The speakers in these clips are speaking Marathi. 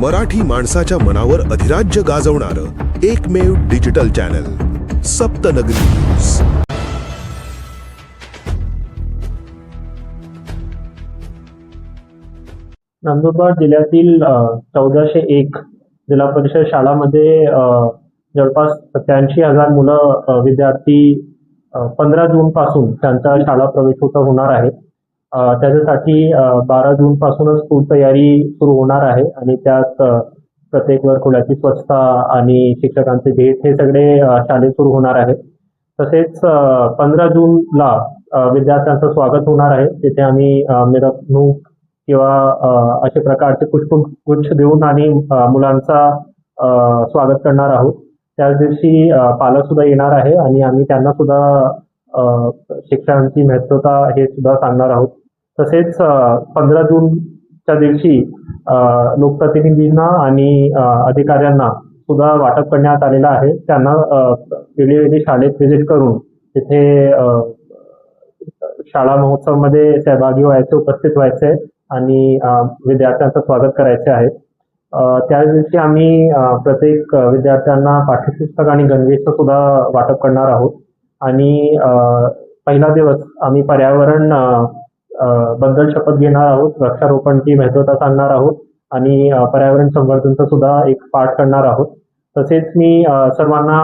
मराठी माणसाच्या मनावर अधिराज्य गाजवणारं एकमेव डिजिटल चॅनल सप्तनगरी न्यूज। नंदुरबार जिल्ह्यातील 1401 जिल्हा परिषद शाळांमध्ये जवळपास 87,000 मुलं विद्यार्थी 15 जून पासून त्यांचा शाळा प्रवेशोत्सव होणार आहे। त्याच्यासाठी 12 जून पासूनच पूर्ण तयारी सुरू होणार आहे आणि त्यात प्रत्येक वर्गखोल्याची स्वच्छता आणि शिक्षकांचे भेट हे सगळे शाळेत सुरू होणार आहे। तसेच 15 जूनला विद्यार्थ्यांचं स्वागत होणार आहे। तिथे आम्ही मिरवणूक किंवा अशा प्रकारचे पुष्पगुच्छ देऊन आणि मुलांचा स्वागत करणार आहोत। त्याच दिवशी पालक सुद्धा येणार आहे आणि आम्ही त्यांना सुद्धा शिक्षणाची महत्त्वता हे सुद्धा सांगणार आहोत। तसेच 15 जूनच्या दिवशी लोकप्रतिनिधींना आणि अधिकाऱ्यांना सुद्धा वाटप करण्यात आलेलं आहे। त्यांना वेळोवेळी शाळेत व्हिजिट करून तिथे शाळा महोत्सवामध्ये सहभागी व्हायचे, उपस्थित व्हायचे आणि विद्यार्थ्यांचं स्वागत करायचे आहे। त्याच दिवशी आम्ही प्रत्येक विद्यार्थ्यांना पाठ्यपुस्तक आणि गणवेश सुद्धा वाटप करणार आहोत आणि पहिला दिवस आम्ही पर्यावरण बद्दल शपथ घेणार आहोत, वृक्षारोपणची महत्त्वता सांगणार आहोत आणि पर्यावरण संवर्धनचा सुद्धा एक पाठ करणार आहोत। तसेच मी सर्वांना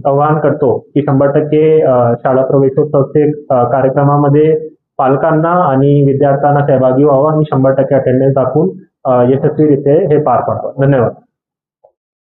आवाहन करतो की 100% शाळा प्रवेशोत्सवचे कार्यक्रमामध्ये पालकांना आणि विद्यार्थ्यांना सहभागी व्हावं आणि 100% अटेंडन्स दाखवून यशस्वीरित्या हे पार पाडावं। धन्यवाद।